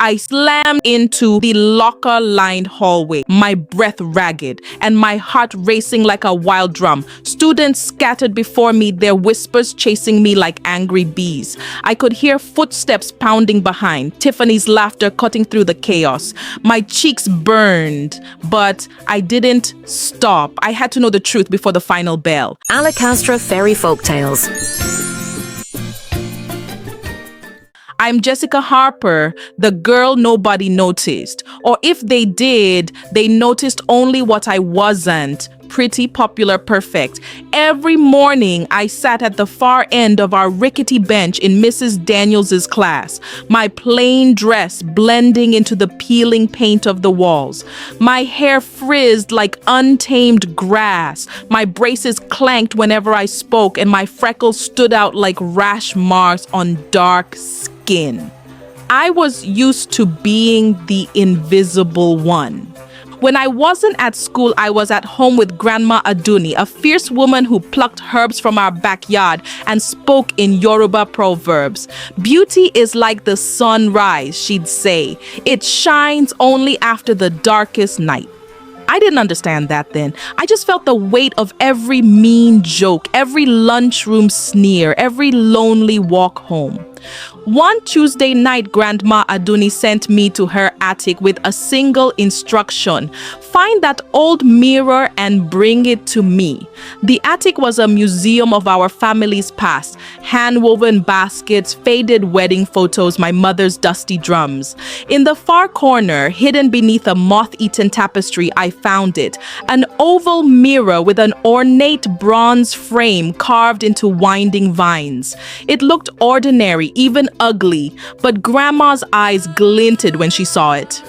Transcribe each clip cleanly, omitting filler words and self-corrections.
I slammed into the locker-lined hallway, my breath ragged and my heart racing like a wild drum. Students scattered before me, their whispers chasing me like angry bees. I could hear footsteps pounding behind, Tiffany's laughter cutting through the chaos. My cheeks burned, but I didn't stop. I had to know the truth before the final bell. Alakaztra Fairy Folktales. I'm Jessica Harper, the girl nobody noticed. Or if they did, they noticed only what I wasn't. Pretty, popular, perfect. Every morning, I sat at the far end of our rickety bench in Mrs. Daniels's class, my plain dress blending into the peeling paint of the walls. My hair frizzed like untamed grass. My braces clanked whenever I spoke, and my freckles stood out like rash marks on dark skin. I was used to being the invisible one. When I wasn't at school, I was at home with Grandma Aduni, a fierce woman who plucked herbs from our backyard and spoke in Yoruba proverbs. Beauty is like the sunrise, she'd say. It shines only after the darkest night. I didn't understand that then. I just felt the weight of every mean joke, every lunchroom sneer, every lonely walk home. One Tuesday night, Grandma Aduni sent me to her attic with a single instruction: find that old mirror and bring it to me. The attic was a museum of our family's past: hand-woven baskets, faded wedding photos, my mother's dusty drums. In the far corner, hidden beneath a moth-eaten tapestry, I found it: an oval mirror with an ornate bronze frame carved into winding vines. It looked ordinary, even ugly, but Grandma's eyes glinted when she saw it.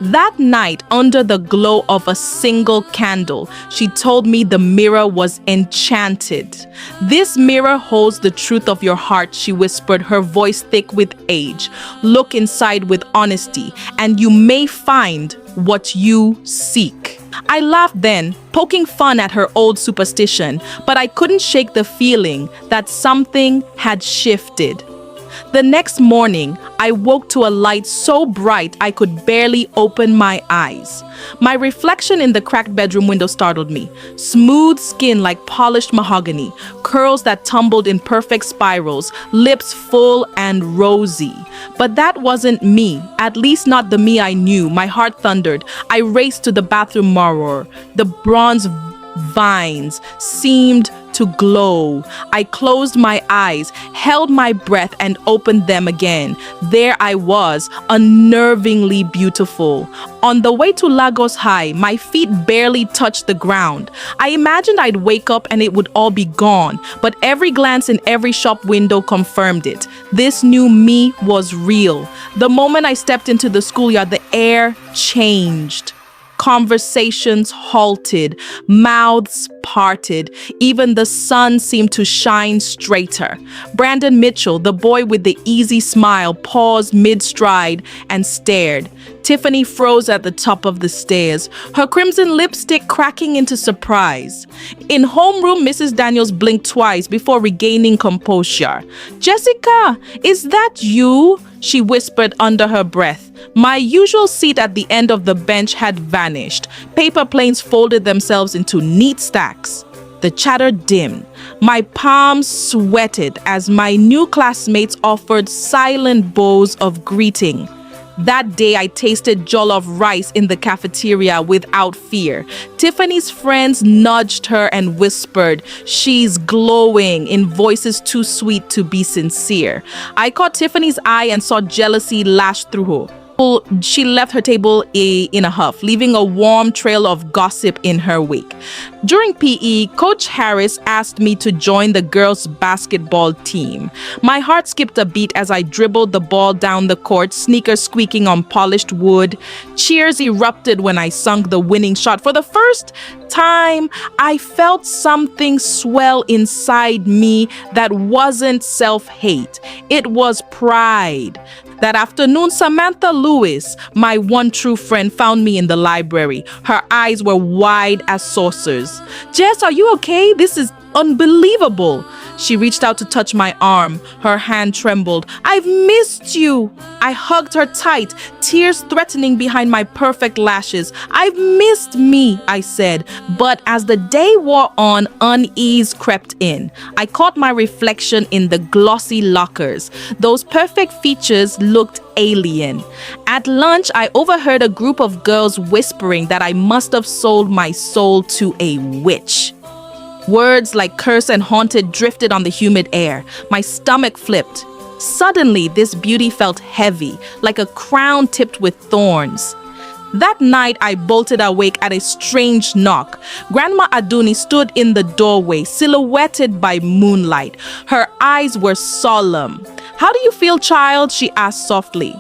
That night, under the glow of a single candle, she told me the mirror was enchanted. This mirror holds the truth of your heart, she whispered, her voice thick with age. Look inside with honesty, and you may find what you seek. I laughed then, poking fun at her old superstition, but I couldn't shake the feeling that something had shifted. The next morning, I woke to a light so bright I could barely open my eyes. My reflection in the cracked bedroom window startled me. Smooth skin like polished mahogany, curls that tumbled in perfect spirals, lips full and rosy. But that wasn't me, at least not the me I knew. My heart thundered. I raced to the bathroom mirror. The bronze vines seemed to glow. I closed my eyes, held my breath, and opened them again. There I was, unnervingly beautiful. On the way to Lagos High, my feet barely touched the ground. I imagined I'd wake up and it would all be gone, but every glance in every shop window confirmed it. This new me was real. The moment I stepped into the schoolyard, the air changed. Conversations halted, mouths parted, even the sun seemed to shine straighter. Brandon Mitchell, the boy with the easy smile, paused mid-stride and stared. Tiffany froze at the top of the stairs, her crimson lipstick cracking into surprise. In homeroom, Mrs. Daniels blinked twice before regaining composure. "Jessica, is that you?" she whispered under her breath. My usual seat at the end of the bench had vanished. Paper planes folded themselves into neat stacks. The chatter dimmed. My palms sweated as my new classmates offered silent bows of greeting. That day, I tasted jollof rice in the cafeteria without fear. Tiffany's friends nudged her and whispered, "She's glowing," in voices too sweet to be sincere. I caught Tiffany's eye and saw jealousy lash through her. She left her table in a huff, leaving a warm trail of gossip in her wake. During PE, Coach Harris asked me to join the girls' basketball team. My heart skipped a beat as I dribbled the ball down the court, sneakers squeaking on polished wood. Cheers erupted when I sunk the winning shot. For the first time, I felt something swell inside me that wasn't self-hate. It was pride. That afternoon, Samantha Lewis, my one true friend, found me in the library. Her eyes were wide as saucers. "Jess, are you okay? This is unbelievable." She reached out to touch my arm. Her hand trembled. "I've missed you." I hugged her tight, tears threatening behind my perfect lashes. "I've missed me," I said. But as the day wore on, unease crept in. I caught my reflection in the glossy lockers. Those perfect features looked alien. At lunch, I overheard a group of girls whispering that I must have sold my soul to a witch. Words like curse and haunted drifted on the humid air. My stomach flipped. Suddenly, this beauty felt heavy, like a crown tipped with thorns. That night, I bolted awake at a strange knock. Grandma Aduni stood in the doorway, silhouetted by moonlight. Her eyes were solemn. "How do you feel, child?" she asked softly.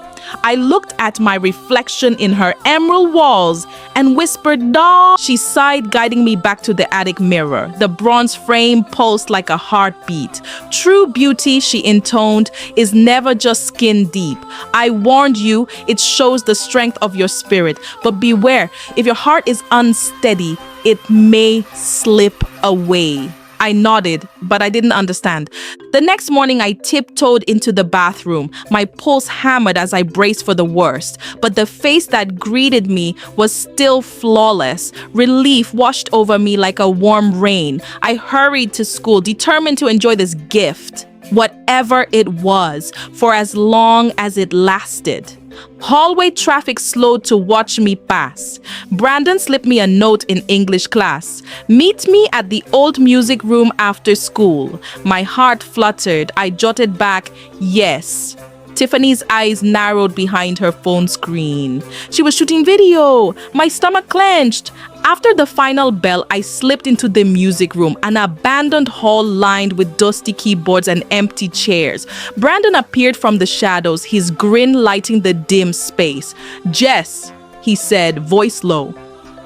I looked at my reflection in her emerald walls and whispered, "Dawn." She sighed, guiding me back to the attic mirror. The bronze frame pulsed like a heartbeat. "True beauty," she intoned, "is never just skin deep. I warned you, it shows the strength of your spirit. But beware, if your heart is unsteady, it may slip away." I nodded, but I didn't understand. The next morning, I tiptoed into the bathroom. My pulse hammered as I braced for the worst. But the face that greeted me was still flawless. Relief washed over me like a warm rain. I hurried to school, determined to enjoy this gift, whatever it was, for as long as it lasted. Hallway traffic slowed to watch me pass. Brandon slipped me a note in English class. "Meet me at the old music room after school." My heart fluttered. I jotted back, "Yes." Tiffany's eyes narrowed behind her phone screen. She was shooting video. My stomach clenched. After the final bell, I slipped into the music room, an abandoned hall lined with dusty keyboards and empty chairs. Brandon appeared from the shadows, his grin lighting the dim space. "Jess," he said, voice low,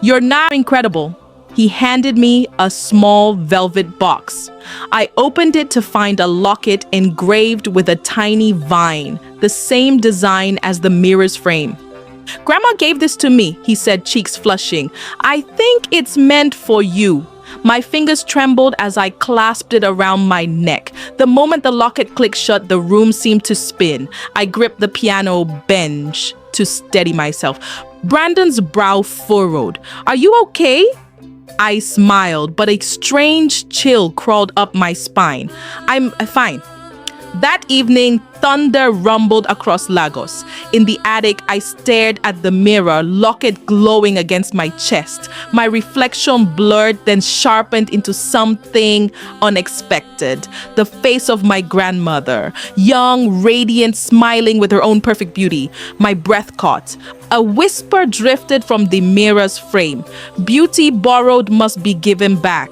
"you're now incredible." He handed me a small velvet box. I opened it to find a locket engraved with a tiny vine, the same design as the mirror's frame. "Grandma gave this to me," he said, cheeks flushing. "I think it's meant for you." My fingers trembled as I clasped it around my neck. The moment the locket clicked shut, the room seemed to spin. I gripped the piano bench to steady myself. Brandon's brow furrowed. "Are you okay?" I smiled, but a strange chill crawled up my spine. "I'm fine." That evening, thunder rumbled across Lagos. In the attic, I stared at the mirror, locket glowing against my chest. My reflection blurred, then sharpened into something unexpected. The face of my grandmother, young, radiant, smiling with her own perfect beauty. My breath caught. A whisper drifted from the mirror's frame. "Beauty borrowed must be given back."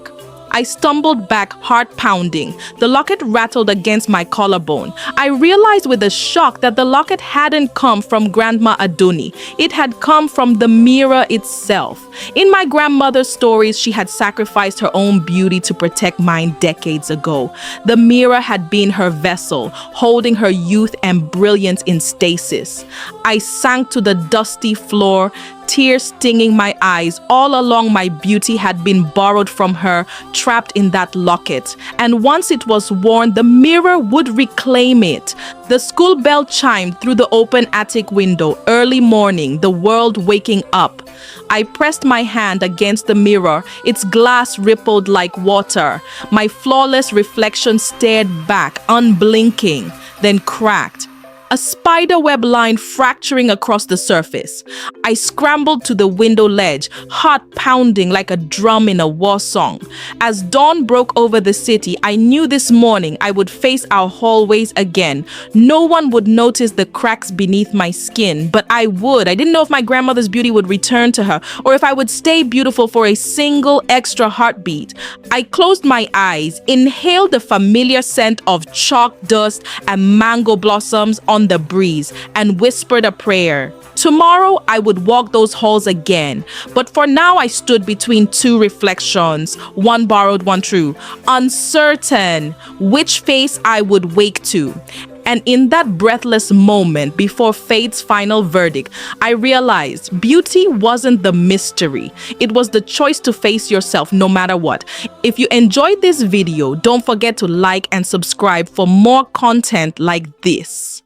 I stumbled back, heart pounding. The locket rattled against my collarbone. I realized with a shock that the locket hadn't come from Grandma Aduni. It had come from the mirror itself. In my grandmother's stories, she had sacrificed her own beauty to protect mine decades ago. The mirror had been her vessel, holding her youth and brilliance in stasis. I sank to the dusty floor, tears stinging my eyes. All along, my beauty had been borrowed from her, trapped in that locket. And once it was worn, the mirror would reclaim it. The school bell chimed through the open attic window. Early morning, the world waking up. I pressed my hand against the mirror. Its glass rippled like water. My flawless reflection stared back, unblinking, then cracked. A spiderweb line fracturing across the surface. I scrambled to the window ledge, heart pounding like a drum in a war song. As dawn broke over the city, I knew this morning I would face our hallways again. No one would notice the cracks beneath my skin, but I would. I didn't know if my grandmother's beauty would return to her, or if I would stay beautiful for a single extra heartbeat. I closed my eyes, inhaled the familiar scent of chalk dust and mango blossoms on the breeze, and whispered a prayer. Tomorrow I would walk those halls again, but for now I stood between two reflections, one borrowed, one true, uncertain which face I would wake to. And in that breathless moment before fate's final verdict, I realized beauty wasn't the mystery. It was the choice to face yourself no matter what. If you enjoyed this video, don't forget to like and subscribe for more content like this.